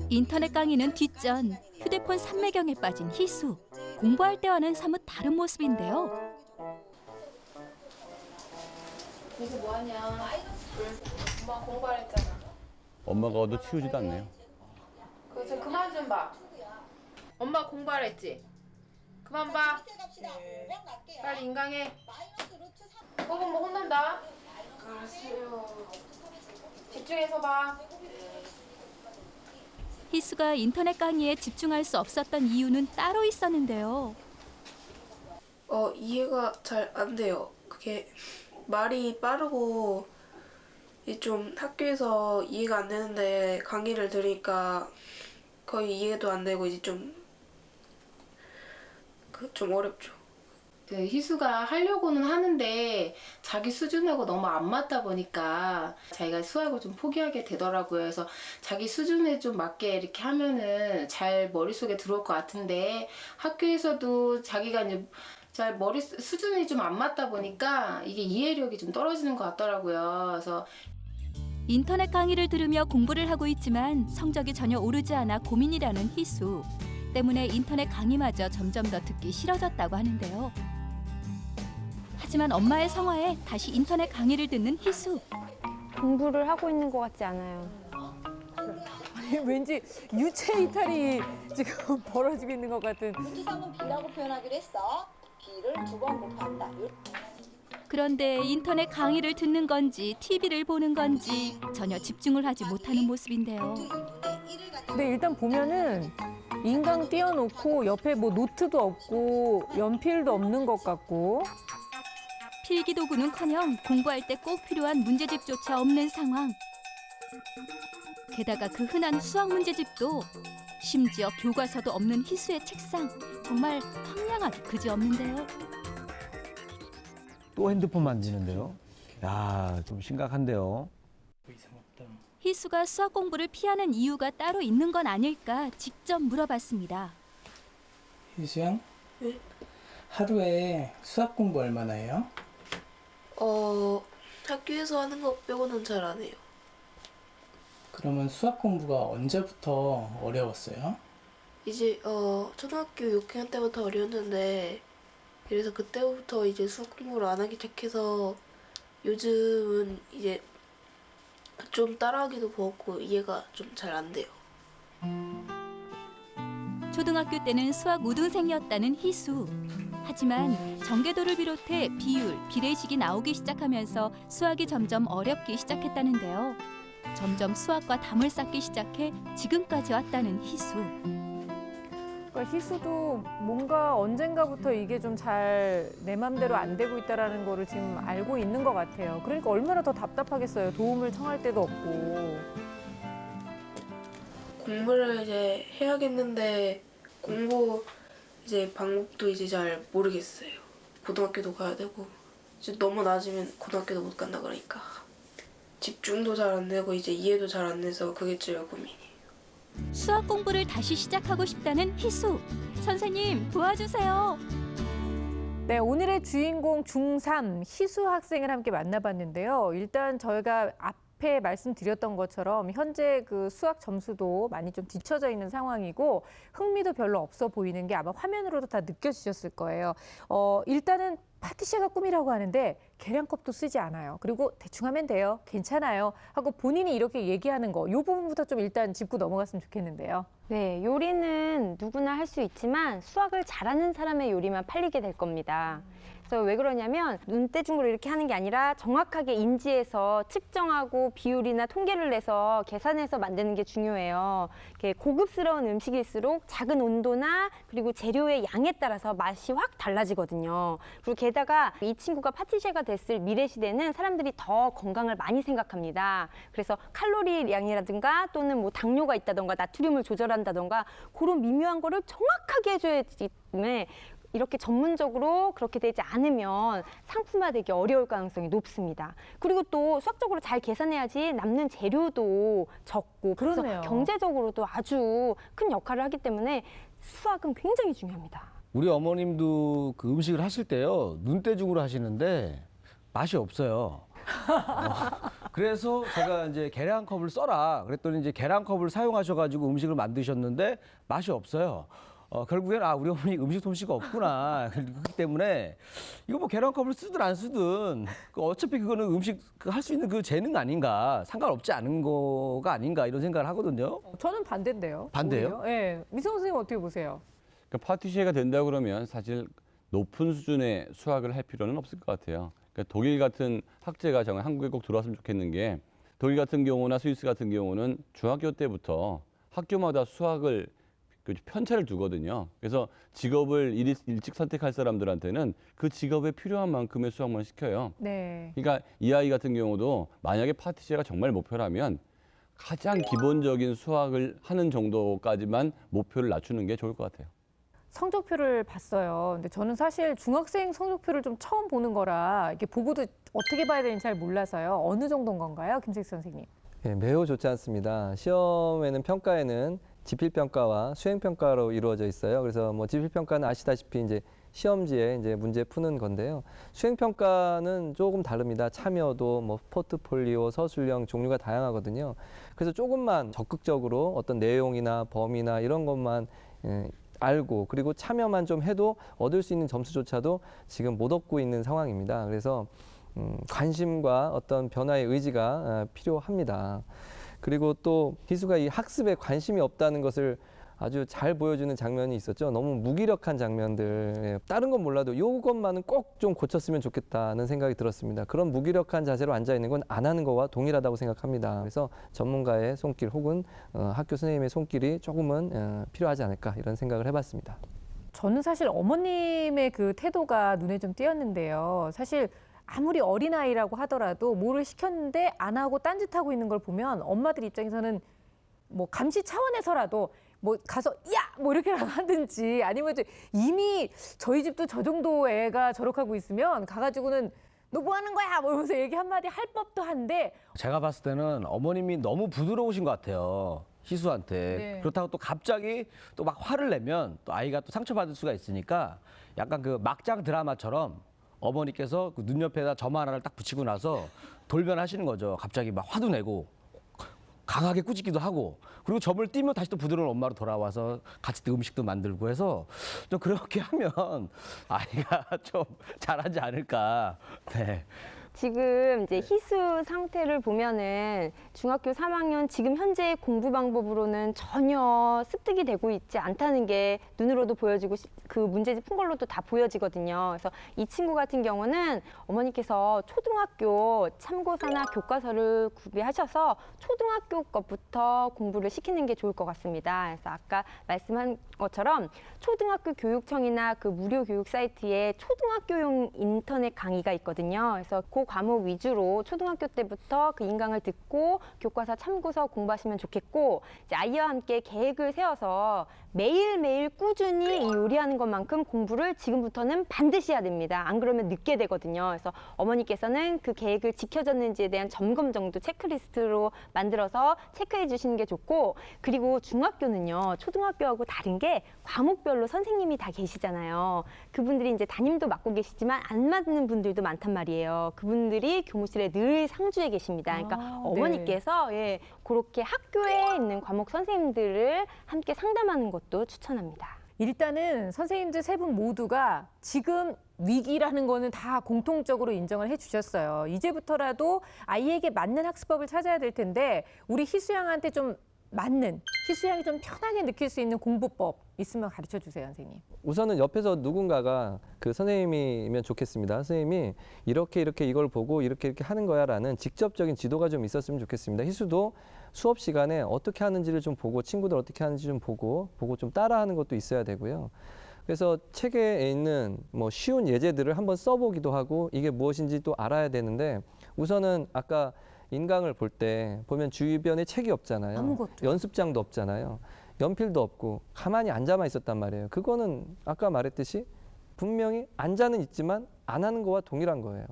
인터넷 강의는 뒷전. 휴대폰 삼매경에 빠진 희수. 공부할 때와는 사뭇 다른 모습인데요. 그래서 뭐하냐. 엄마 공부하랬잖아. 엄마가 얻어 치우지도 않네요. 그래서 그만 좀 봐. 엄마 공부하랬지? 그만 봐. 빨리 인강해. 뽑으면 혼난다. 알았어요. 집중해서 봐. 희수가 인터넷 강의에 집중할 수 없었던 이유는 따로 있었는데요. 이해가 잘 안 돼요. 그게 말이 빠르고 이제 좀 학교에서 이해가 안 되는데 강의를 들으니까 거의 이해도 안 되고 이제 좀 어렵죠. 그 희수가 하려고는 하는데 자기 수준하고 너무 안 맞다 보니까 자기가 수학을 좀 포기하게 되더라고요. 그래서 자기 수준에 좀 맞게 이렇게 하면은 잘 머릿속에 들어올 것 같은데 학교에서도 자기가 이제 잘 머리 수준이 좀 안 맞다 보니까 이게 이해력이 좀 떨어지는 것 같더라고요. 그래서 인터넷 강의를 들으며 공부를 하고 있지만 성적이 전혀 오르지 않아 고민이라는 희수. 때문에 인터넷 강의마저 점점 더 듣기 싫어졌다고 하는데요. 하지만 엄마의 성화에 다시 인터넷 강의를 듣는 희수. 공부를 하고 있는 것 같지 않아요. 아니, 왠지 유체 이탈이 지금 벌어지고 있는 것 같은. 문제삼은 B라고 표현하기로 했어. B를 2번 곱한다. 그런데 인터넷 강의를 듣는 건지 TV를 보는 건지 전혀 집중을 하지 못하는 모습인데요. 근데 일단 보면은 인강 띄워놓고 옆에 뭐 노트도 없고 연필도 없는 것 같고. 필기도구는커녕 공부할 때 꼭 필요한 문제집조차 없는 상황. 게다가 그 흔한 수학 문제집도 심지어 교과서도 없는 희수의 책상. 정말 황량하기 그지없는데요. 또 핸드폰 만지는데요. 야, 좀 심각한데요. 희수가 수학 공부를 피하는 이유가 따로 있는 건 아닐까 직접 물어봤습니다. 희수양? 네? 하루에 수학 공부 얼마나 해요? 학교에서 하는 거 빼고는 잘 안 해요. 그러면 수학 공부가 언제부터 어려웠어요? 이제 초등학교 6학년 때부터 어려웠는데 그래서 그때부터 이제 수학 공부를 안 하기 시작해서 요즘은 이제 좀 따라하기도 버겁고 이해가 좀 잘 안 돼요. 초등학교 때는 수학 우등생이었다는 희수. 하지만 전개도를 비롯해 비율, 비례식이 나오기 시작하면서 수학이 점점 어렵기 시작했다는데요. 점점 수학과 담을 쌓기 시작해 지금까지 왔다는 희수. 그러니까 희수도 뭔가 언젠가부터 이게 좀 잘 내 맘대로 안 되고 있다라는 거를 지금 알고 있는 것 같아요. 그러니까 얼마나 더 답답하겠어요. 도움을 청할 데도 없고. 공부를 이제 해야겠는데 공부 이제 방법도 이제 잘 모르겠어요. 고등학교도 가야 되고 이제 너무 낮으면 고등학교도 못 간다 그러니까 집중도 잘 안 되고 이제 이해도 잘 안 돼서 그게 제일 고민이에요. 수학 공부를 다시 시작하고 싶다는 희수. 선생님 도와주세요. 네, 오늘의 주인공 중3 희수 학생을 함께 만나봤는데요. 일단 저희가 앞에 말씀드렸던 것처럼 현재 그 수학 점수도 많이 좀 뒤처져 있는 상황이고 흥미도 별로 없어 보이는 게 아마 화면으로도 다 느껴지셨을 거예요. 일단은 파티시가 꿈이라고 하는데 계량컵도 쓰지 않아요. 그리고 대충 하면 돼요. 괜찮아요. 하고 본인이 이렇게 얘기하는 거, 이 부분부터 좀 일단 짚고 넘어갔으면 좋겠는데요. 네, 요리는 누구나 할 수 있지만 수학을 잘하는 사람의 요리만 팔리게 될 겁니다. 그래서 왜 그러냐면 눈대중으로 이렇게 하는 게 아니라 정확하게 인지해서 측정하고 비율이나 통계를 내서 계산해서 만드는 게 중요해요. 이렇게 고급스러운 음식일수록 작은 온도나 그리고 재료의 양에 따라서 맛이 확 달라지거든요. 그리고 게다가 이 친구가 파티시에가 됐을 미래 시대는 사람들이 더 건강을 많이 생각합니다. 그래서 칼로리량이라든가 또는 뭐 당뇨가 있다던가 나트륨을 조절한다던가 그런 미묘한 거를 정확하게 해줘야지 때문에 이렇게 전문적으로 그렇게 되지 않으면 상품화되기 어려울 가능성이 높습니다. 그리고 또 수학적으로 잘 계산해야지 남는 재료도 적고 그래서 그러네요. 경제적으로도 아주 큰 역할을 하기 때문에 수학은 굉장히 중요합니다. 우리 어머님도 그 음식을 하실 때요 눈대중으로 하시는데 맛이 없어요. 그래서 제가 이제 계량컵을 써라 그랬더니 이제 계량컵을 사용하셔가지고 음식을 만드셨는데 맛이 없어요. 결국엔 우리 어머니 음식 솜씨가 없구나. 그렇기 때문에 이거 뭐 계량컵을 쓰든 안 쓰든 어차피 그거는 음식 할 수 있는 그 재능 아닌가, 상관없지 않은 거가 아닌가 이런 생각을 하거든요. 저는 반대인데요. 반대요? 오히려. 네. 미성 선생님 어떻게 보세요? 그러니까 파티시에가 된다 그러면 사실 높은 수준의 수학을 할 필요는 없을 것 같아요. 그러니까 독일 같은 학제가 정말 한국에 꼭 들어왔으면 좋겠는 게 독일 같은 경우나 스위스 같은 경우는 중학교 때부터 학교마다 수학을 그 편차를 두거든요. 그래서 직업을 일찍 선택할 사람들한테는 그 직업에 필요한 만큼의 수학만 시켜요. 네. 그러니까 이 아이 같은 경우도 만약에 파티시가 정말 목표라면 가장 기본적인 수학을 하는 정도까지만 목표를 낮추는 게 좋을 것 같아요. 성적표를 봤어요. 근데 저는 사실 중학생 성적표를 좀 처음 보는 거라 이렇게 보고도 어떻게 봐야 되는지 잘 몰라서요. 어느 정도인 건가요, 김택수 선생님? 예, 매우 좋지 않습니다. 시험에는 평가에는 지필평가와 수행평가로 이루어져 있어요. 그래서 뭐 지필평가는 아시다시피 이제 시험지에 이제 문제 푸는 건데요. 수행평가는 조금 다릅니다. 참여도, 뭐 포트폴리오, 서술형 종류가 다양하거든요. 그래서 조금만 적극적으로 어떤 내용이나 범위나 이런 것만 알고 그리고 참여만 좀 해도 얻을 수 있는 점수조차도 지금 못 얻고 있는 상황입니다. 그래서 관심과 어떤 변화의 의지가 필요합니다. 그리고 또 희수가 이 학습에 관심이 없다는 것을 아주 잘 보여주는 장면이 있었죠. 너무 무기력한 장면들. 다른 건 몰라도 이것만은 꼭 좀 고쳤으면 좋겠다는 생각이 들었습니다. 그런 무기력한 자세로 앉아 있는 건 안 하는 거와 동일하다고 생각합니다. 그래서 전문가의 손길 혹은 학교 선생님의 손길이 조금은 필요하지 않을까 이런 생각을 해봤습니다. 저는 사실 어머님의 그 태도가 눈에 좀 띄었는데요. 사실 아무리 어린아이라고 하더라도 뭐를 시켰는데 안 하고 딴짓하고 있는 걸 보면 엄마들 입장에서는 뭐 감시 차원에서라도 뭐 가서 야! 뭐 이렇게라도 하든지 아니면 이미 저희 집도 저 정도 애가 저렇게 있으면 가가지고는 너 뭐 하는 거야? 뭐 이러면서 얘기 한마디 할 법도 한데 제가 봤을 때는 어머님이 너무 부드러우신 것 같아요. 희수한테. 네. 그렇다고 또 갑자기 또 막 화를 내면 또 아이가 또 상처받을 수가 있으니까 약간 그 막장 드라마처럼 어머니께서 그 눈 옆에다 점 하나를 딱 붙이고 나서 돌변하시는 거죠. 갑자기 막 화도 내고 강하게 꾸짖기도 하고 그리고 점을 띄면 다시 또 부드러운 엄마로 돌아와서 같이 또 음식도 만들고 해서 좀 그렇게 하면 아이가 좀 잘하지 않을까. 네. 지금 이제 희수 상태를 보면은 중학교 3학년 지금 현재 공부 방법으로는 전혀 습득이 되고 있지 않다는 게 눈으로도 보여지고 그 문제집 푼 걸로도 다 보여지거든요. 그래서 이 친구 같은 경우는 어머니께서 초등학교 참고서나 교과서를 구비하셔서 초등학교 것부터 공부를 시키는 게 좋을 것 같습니다. 그래서 아까 말씀한 것처럼 초등학교 교육청이나 그 무료 교육 사이트에 초등학교용 인터넷 강의가 있거든요. 그래서 그 과목 위주로 초등학교 때부터 그 인강을 듣고 교과서 참고서 공부하시면 좋겠고 이제 아이와 함께 계획을 세워서 매일매일 꾸준히 이 요리하는 것만큼 공부를 지금부터는 반드시 해야 됩니다. 안 그러면 늦게 되거든요. 그래서 어머니께서는 그 계획을 지켜졌는지에 대한 점검 정도 체크리스트로 만들어서 체크해 주시는 게 좋고 그리고 중학교는요. 초등학교하고 다른 게 과목별로 선생님이 다 계시잖아요. 그분들이 이제 담임도 맡고 계시지만 안 맞는 분들도 많단 말이에요. 그분들이 교무실에 늘 상주해 계십니다. 그러니까 어머니께서 예, 그렇게 학교에 있는 과목 선생님들을 함께 상담하는 것도 추천합니다. 일단은 선생님들 세 분 모두가 지금 위기라는 거는 다 공통적으로 인정을 해주셨어요. 이제부터라도 아이에게 맞는 학습법을 찾아야 될 텐데 우리 희수양한테 좀 맞는, 희수양이 좀 편하게 느낄 수 있는 공부법 있으면 가르쳐 주세요, 선생님. 우선은 옆에서 누군가가 그 선생님이면 좋겠습니다. 선생님이 이렇게 이걸 보고 이렇게 하는 거야라는 직접적인 지도가 좀 있었으면 좋겠습니다. 희수도 수업 시간에 어떻게 하는지를 좀 보고 친구들 어떻게 하는지 좀 보고 좀 따라하는 것도 있어야 되고요. 그래서 책에 있는 뭐 쉬운 예제들을 한번 써보기도 하고 이게 무엇인지 또 알아야 되는데 우선은 아까 인강을 볼 때 보면 주변에 책이 없잖아요. 아무것도. 연습장도 없잖아요. 연필도 없고 가만히 앉아만 있었단 말이에요. 그거는 아까 말했듯이 분명히 앉아는 있지만 안 하는 거와 동일한 거예요.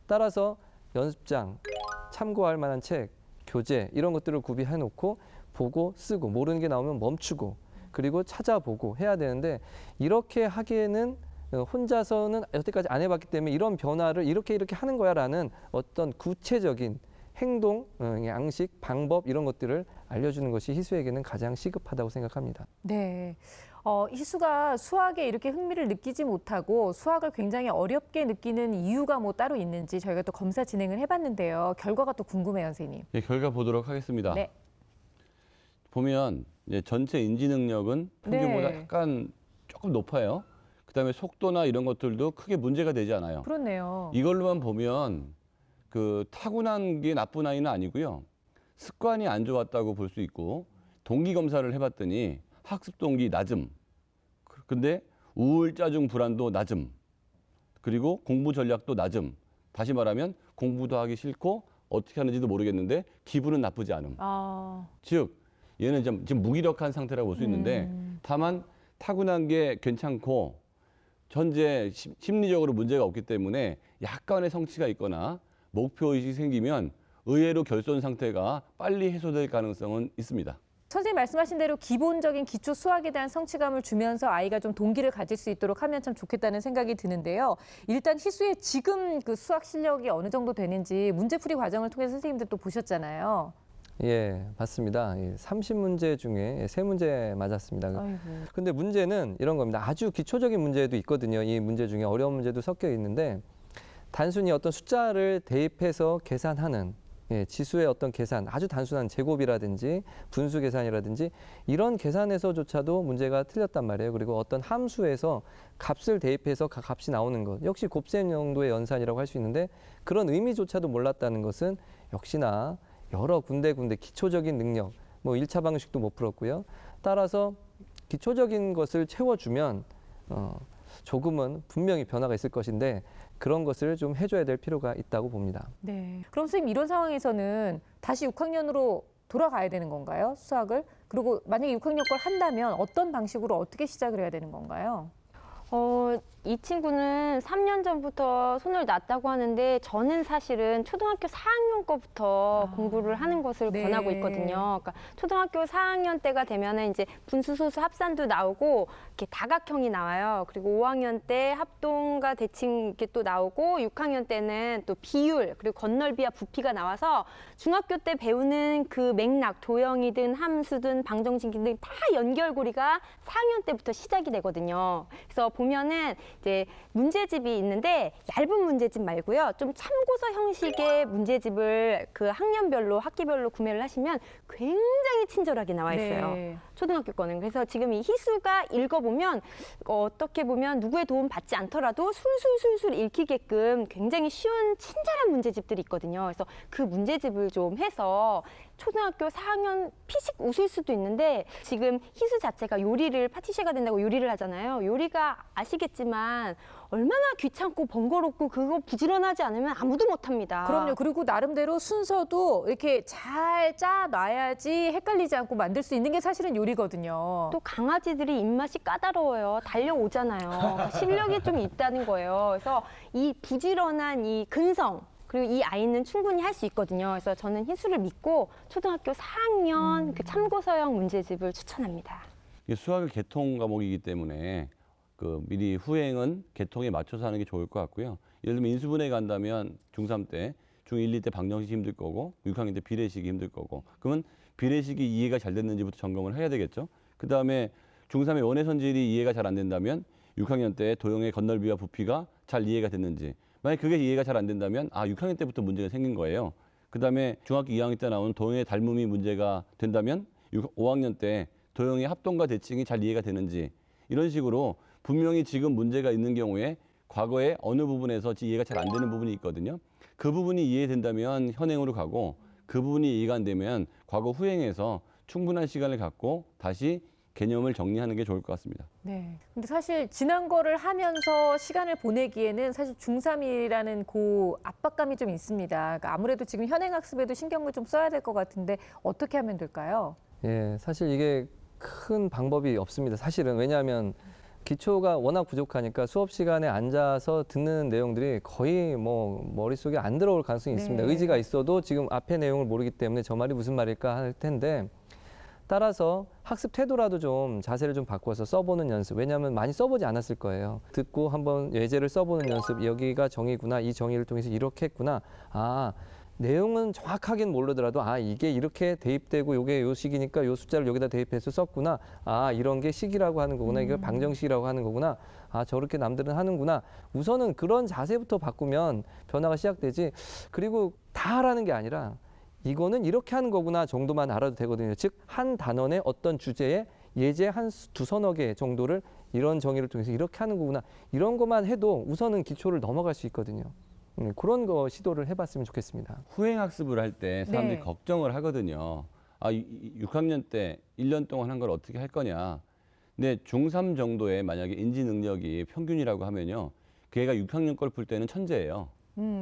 따라서 연습장, 참고할 만한 책, 교재 이런 것들을 구비해 놓고 보고 쓰고 모르는 게 나오면 멈추고 그리고 찾아보고 해야 되는데 이렇게 하기에는 혼자서는 여태까지 안 해봤기 때문에 이런 변화를 이렇게 하는 거야라는 어떤 구체적인 행동, 양식, 방법 이런 것들을 알려주는 것이 희수에게는 가장 시급하다고 생각합니다. 네. 희수가 수학에 이렇게 흥미를 느끼지 못하고 수학을 굉장히 어렵게 느끼는 이유가 뭐 따로 있는지 저희가 또 검사 진행을 해봤는데요. 결과가 또 궁금해요, 선생님. 예, 결과 보도록 하겠습니다. 네. 보면 이제 전체 인지 능력은 평균보다 네. 약간 조금 높아요. 그다음에 속도나 이런 것들도 크게 문제가 되지 않아요. 그렇네요. 이걸로만 보면 그 타고난 게 나쁜 아이는 아니고요. 습관이 안 좋았다고 볼 수 있고 동기 검사를 해봤더니 학습 동기 낮음. 근데 우울짜증 불안도 낮음. 그리고 공부 전략도 낮음. 다시 말하면 공부도 하기 싫고 어떻게 하는지도 모르겠는데 기분은 나쁘지 않음. 즉 얘는 지금 무기력한 상태라고 볼 수 있는데 다만 타고난 게 괜찮고 현재 심리적으로 문제가 없기 때문에 약간의 성취가 있거나 목표의식이 생기면 의외로 결손 상태가 빨리 해소될 가능성은 있습니다. 선생님 말씀하신 대로 기본적인 기초 수학에 대한 성취감을 주면서 아이가 좀 동기를 가질 수 있도록 하면 참 좋겠다는 생각이 드는데요. 일단 희수의 지금 그 수학 실력이 어느 정도 되는지 문제풀이 과정을 통해서 선생님들 또 보셨잖아요. 예, 맞습니다. 30문제 중에 3문제 맞았습니다. 근데 문제는 이런 겁니다. 아주 기초적인 문제도 있거든요. 이 문제 중에 어려운 문제도 섞여 있는데 단순히 어떤 숫자를 대입해서 계산하는 지수의 어떤 계산, 아주 단순한 제곱이라든지 분수 계산이라든지 이런 계산에서조차도 문제가 틀렸단 말이에요. 그리고 어떤 함수에서 값을 대입해서 값이 나오는 것, 역시 곱셈 정도의 연산이라고 할 수 있는데 그런 의미조차도 몰랐다는 것은 역시나 여러 군데 기초적인 능력, 뭐 1차 방식도 못 풀었고요. 따라서 기초적인 것을 채워주면 조금은 분명히 변화가 있을 것인데 그런 것을 좀 해줘야 될 필요가 있다고 봅니다. 네. 그럼 선생님 이런 상황에서는 다시 6학년으로 돌아가야 되는 건가요? 수학을? 그리고 만약에 6학년 걸 한다면 어떤 방식으로 어떻게 시작을 해야 되는 건가요? 이 친구는 3년 전부터 손을 놨다고 하는데 저는 사실은 초등학교 4학년 거부터 공부를 하는 것을 권하고 있거든요. 그러니까 초등학교 4학년 때가 되면은 이제 분수, 소수, 합산도 나오고 이렇게 다각형이 나와요. 그리고 5학년 때 합동과 대칭 이렇게 또 나오고 6학년 때는 또 비율 그리고 건널비와 부피가 나와서 중학교 때 배우는 그 맥락, 도형이든 함수든 방정식이든 다 연결고리가 4학년 때부터 시작이 되거든요. 그래서 보면은 이제 문제집이 있는데 얇은 문제집 말고요. 좀 참고서 형식의 문제집을 그 학년별로 학기별로 구매를 하시면 굉장히 친절하게 나와 있어요. 네. 초등학교 거는. 그래서 지금 이 희수가 읽어보면 어떻게 보면 누구의 도움 받지 않더라도 술술술술 읽히게끔 굉장히 쉬운 친절한 문제집들이 있거든요. 그래서 그 문제집을 좀 해서 초등학교 4학년 피식 웃을 수도 있는데 지금 희수 자체가 요리를 파티시에가 된다고 요리를 하잖아요. 요리가 아시겠지만 얼마나 귀찮고 번거롭고 그거 부지런하지 않으면 아무도 못합니다. 그럼요. 그리고 나름대로 순서도 이렇게 잘 짜놔야지 헷갈리지 않고 만들 수 있는 게 사실은 요리거든요. 또 강아지들이 입맛이 까다로워요. 달려오잖아요. 그러니까 실력이 좀 있다는 거예요. 그래서 이 부지런한 이 근성 그리고 이 아이는 충분히 할 수 있거든요. 그래서 저는 희수를 믿고 초등학교 4학년 그 참고서형 문제집을 추천합니다. 이게 수학의 계통 과목이기 때문에 그 미리 후행은 계통에 맞춰서 하는 게 좋을 것 같고요. 예를 들면 인수분해 간다면 중3 때, 중1, 2 때 방정식이 힘들 거고 6학년 때 비례식이 힘들 거고 그러면 비례식이 이해가 잘 됐는지부터 점검을 해야 되겠죠. 그다음에 중3의 원의 선질이 이해가 잘 안 된다면 6학년 때 도형의 건널비와 부피가 잘 이해가 됐는지 만약 그게 이해가 잘 안 된다면 6학년 때부터 문제가 생긴 거예요. 그다음에 중학교 2학년 때 나오는 도형의 닮음이 문제가 된다면 5학년 때 도형의 합동과 대칭이 잘 이해가 되는지 이런 식으로 분명히 지금 문제가 있는 경우에 과거에 어느 부분에서 이해가 잘 안 되는 부분이 있거든요. 그 부분이 이해된다면 현행으로 가고 그 부분이 이해가 안 되면 과거 후행해서 충분한 시간을 갖고 다시 개념을 정리하는 게 좋을 것 같습니다. 네. 근데 사실 지난 거를 하면서 시간을 보내기에는 사실 중3이라는 그 압박감이 좀 있습니다. 그러니까 아무래도 지금 현행학습에도 신경을 좀 써야 될 것 같은데 어떻게 하면 될까요? 예, 사실 이게 큰 방법이 없습니다. 사실은 왜냐하면 기초가 워낙 부족하니까 수업 시간에 앉아서 듣는 내용들이 거의 뭐 머릿속에 안 들어올 가능성이 있습니다. 의지가 있어도 지금 앞의 내용을 모르기 때문에 저 말이 무슨 말일까 할 텐데 따라서 학습 태도라도 좀 자세를 좀 바꿔서 써보는 연습. 왜냐하면 많이 써보지 않았을 거예요. 듣고 한번 예제를 써보는 연습. 여기가 정의구나. 이 정의를 통해서 이렇게 했구나. 내용은 정확하게는 모르더라도 이게 이렇게 대입되고 요게 요 식이니까 요 숫자를 여기다 대입해서 썼구나. 이런 게 식이라고 하는 거구나. 이게 방정식이라고 하는 거구나. 저렇게 남들은 하는구나. 우선은 그런 자세부터 바꾸면 변화가 시작되지. 그리고 다 하라는 게 아니라 이거는 이렇게 하는 거구나 정도만 알아도 되거든요. 즉 한 단원의 어떤 주제에 예제 한 두서너 개 정도를 이런 정의를 통해서 이렇게 하는 거구나. 이런 것만 해도 우선은 기초를 넘어갈 수 있거든요. 그런 거 시도를 해봤으면 좋겠습니다. 후행학습을 할 때 사람들이 걱정을 하거든요. 6학년 때 1년 동안 한 걸 어떻게 할 거냐. 근데 중3 정도의 만약에 인지 능력이 평균이라고 하면요. 그 애가 6학년 걸 풀 때는 천재예요.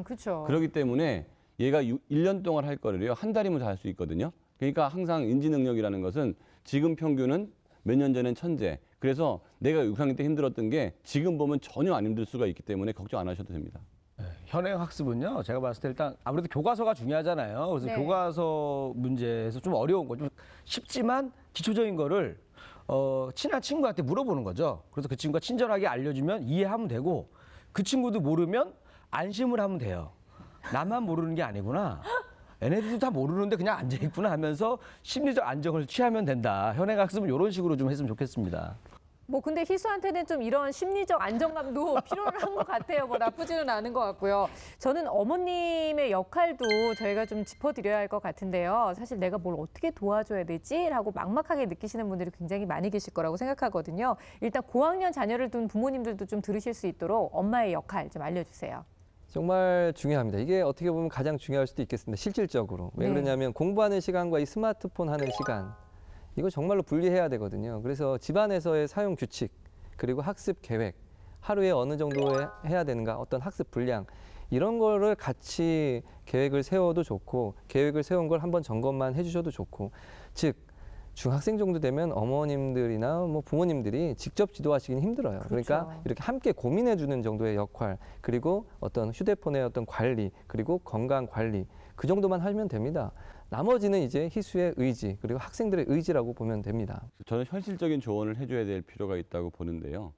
그렇죠. 그렇기 때문에 얘가 1년 동안 할 거를요. 한 달이면 다 할 수 있거든요. 그러니까 항상 인지 능력이라는 것은 지금 평균은 몇 년 전엔 천재. 그래서 내가 6학년 때 힘들었던 게 지금 보면 전혀 안 힘들 수가 있기 때문에 걱정 안 하셔도 됩니다. 현행 학습은요, 제가 봤을 때 일단 아무래도 교과서가 중요하잖아요. 그래서 네. 교과서 문제에서 좀 어려운 거, 좀 쉽지만 기초적인 거를 친한 친구한테 물어보는 거죠. 그래서 그 친구가 친절하게 알려주면 이해하면 되고, 그 친구도 모르면 안심을 하면 돼요. 나만 모르는 게 아니구나. 얘네들도 다 모르는데 그냥 앉아있구나 하면서 심리적 안정을 취하면 된다. 현행 학습은 이런 식으로 좀 했으면 좋겠습니다. 뭐 근데 희수한테는 좀 이런 심리적 안정감도 필요한 것 같아요. 뭐 나쁘지는 않은 것 같고요. 저는 어머님의 역할도 저희가 좀 짚어드려야 할 것 같은데요. 사실 내가 뭘 어떻게 도와줘야 되지라고 막막하게 느끼시는 분들이 굉장히 많이 계실 거라고 생각하거든요. 일단 고학년 자녀를 둔 부모님들도 좀 들으실 수 있도록 엄마의 역할 좀 알려주세요. 정말 중요합니다. 이게 어떻게 보면 가장 중요할 수도 있겠습니다. 실질적으로. 왜 네. 그러냐면 공부하는 시간과 이 스마트폰 하는 시간, 이거 정말로 분리해야 되거든요. 그래서 집안에서의 사용 규칙, 그리고 학습 계획, 하루에 어느 정도 해야 되는가, 어떤 학습 분량, 이런 거를 같이 계획을 세워도 좋고, 계획을 세운 걸 한번 점검만 해주셔도 좋고, 즉 중학생 정도 되면 어머님들이나 뭐 부모님들이 직접 지도하시기는 힘들어요. 그렇죠. 그러니까 이렇게 함께 고민해 주는 정도의 역할, 그리고 어떤 휴대폰의 어떤 관리, 그리고 건강 관리, 그 정도만 하면 됩니다. 나머지는 이제 희수의 의지, 그리고 학생들의 의지라고 보면 됩니다. 저는 현실적인 조언을 해줘야 될 필요가 있다고 보는데요.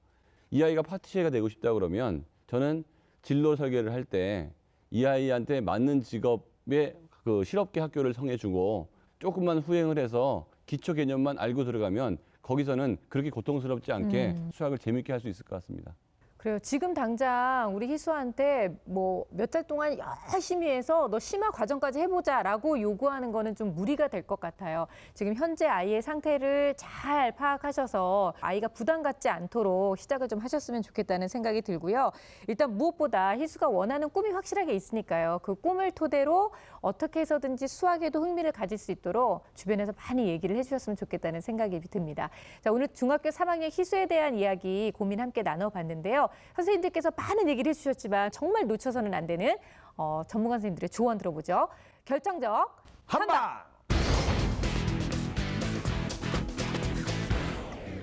이 아이가 파티시에가 되고 싶다 그러면 저는 진로 설계를 할 때 이 아이한테 맞는 직업의 그 실업계 학교를 정해주고 조금만 후행을 해서 기초 개념만 알고 들어가면 거기서는 그렇게 고통스럽지 않게 수학을 재밌게 할 수 있을 것 같습니다. 그래요. 지금 당장 우리 희수한테 뭐 몇 달 동안 열심히 해서 너 심화 과정까지 해보자라고 요구하는 거는 좀 무리가 될 것 같아요. 지금 현재 아이의 상태를 잘 파악하셔서 아이가 부담 갖지 않도록 시작을 좀 하셨으면 좋겠다는 생각이 들고요. 일단 무엇보다 희수가 원하는 꿈이 확실하게 있으니까요. 그 꿈을 토대로 어떻게 해서든지 수학에도 흥미를 가질 수 있도록 주변에서 많이 얘기를 해주셨으면 좋겠다는 생각이 듭니다. 자, 오늘 중학교 3학년 희수에 대한 이야기 고민 함께 나눠봤는데요. 선생님들께서 많은 얘기를 해주셨지만 정말 놓쳐서는 안 되는 전문가 선생님들의 조언 들어보죠. 결정적 한방!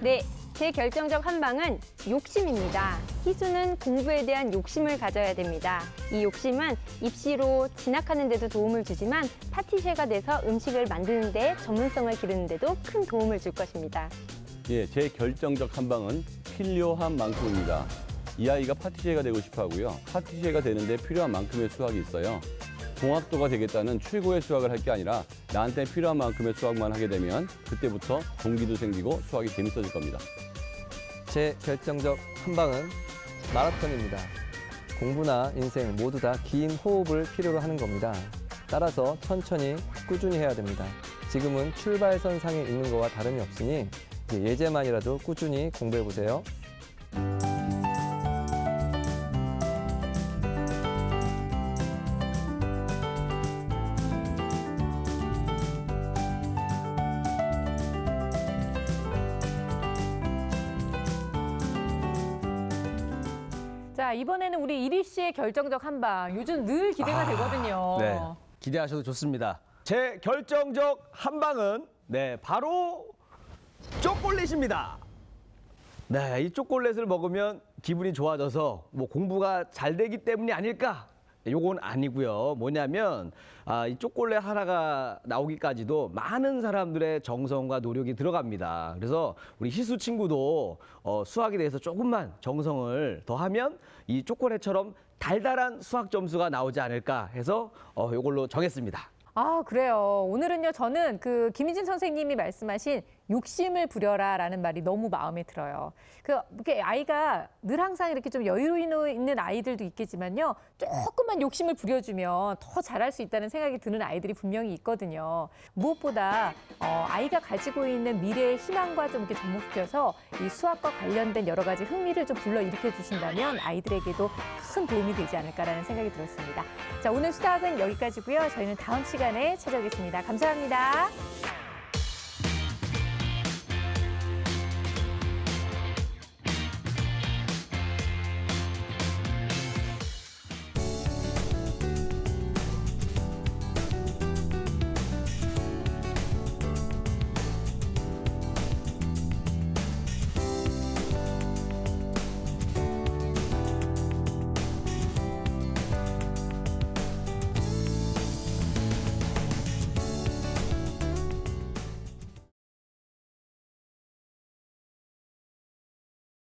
네, 제 결정적 한방은 욕심입니다. 희수는 공부에 대한 욕심을 가져야 됩니다. 이 욕심은 입시로 진학하는 데도 도움을 주지만 파티셰가 돼서 음식을 만드는 데 전문성을 기르는 데도 큰 도움을 줄 것입니다. 예, 제 결정적 한방은 필요한 만큼입니다. 이 아이가 파티시에가 되고 싶어 하고요. 파티시에가 되는데 필요한 만큼의 수학이 있어요. 공학도가 되겠다는 최고의 수학을 할 게 아니라 나한테 필요한 만큼의 수학만 하게 되면 그때부터 동기도 생기고 수학이 재밌어질 겁니다. 제 결정적 한방은 마라톤입니다. 공부나 인생 모두 다 긴 호흡을 필요로 하는 겁니다. 따라서 천천히 꾸준히 해야 됩니다. 지금은 출발선상에 있는 것과 다름이 없으니 예제만이라도 꾸준히 공부해 보세요. 자, 이번에는 우리 이리 씨의 결정적 한방. 요즘 늘 기대가 되거든요. 네, 기대하셔도 좋습니다. 제 결정적 한방은 바로 초콜릿입니다. 네, 이 초콜릿을 먹으면 기분이 좋아져서 뭐 공부가 잘 되기 때문이 아닐까? 요건 아니고요. 뭐냐면 이 초콜릿 하나가 나오기까지도 많은 사람들의 정성과 노력이 들어갑니다. 그래서 우리 희수 친구도 수학에 대해서 조금만 정성을 더하면 이 초콜릿처럼 달달한 수학 점수가 나오지 않을까 해서 요걸로 정했습니다. 아, 그래요. 오늘은요, 저는 그 김희진 선생님이 말씀하신 욕심을 부려라라는 말이 너무 마음에 들어요. 이렇게 아이가 늘 항상 이렇게 좀 여유 있는 아이들도 있겠지만요, 조금만 욕심을 부려주면 더 잘할 수 있다는 생각이 드는 아이들이 분명히 있거든요. 무엇보다 아이가 가지고 있는 미래의 희망과 좀 이렇게 접목시켜서 이 수학과 관련된 여러 가지 흥미를 좀 불러일으켜 주신다면 아이들에게도 큰 도움이 되지 않을까라는 생각이 들었습니다. 자, 오늘 수학은 여기까지고요. 저희는 다음 시간에 찾아오겠습니다. 감사합니다.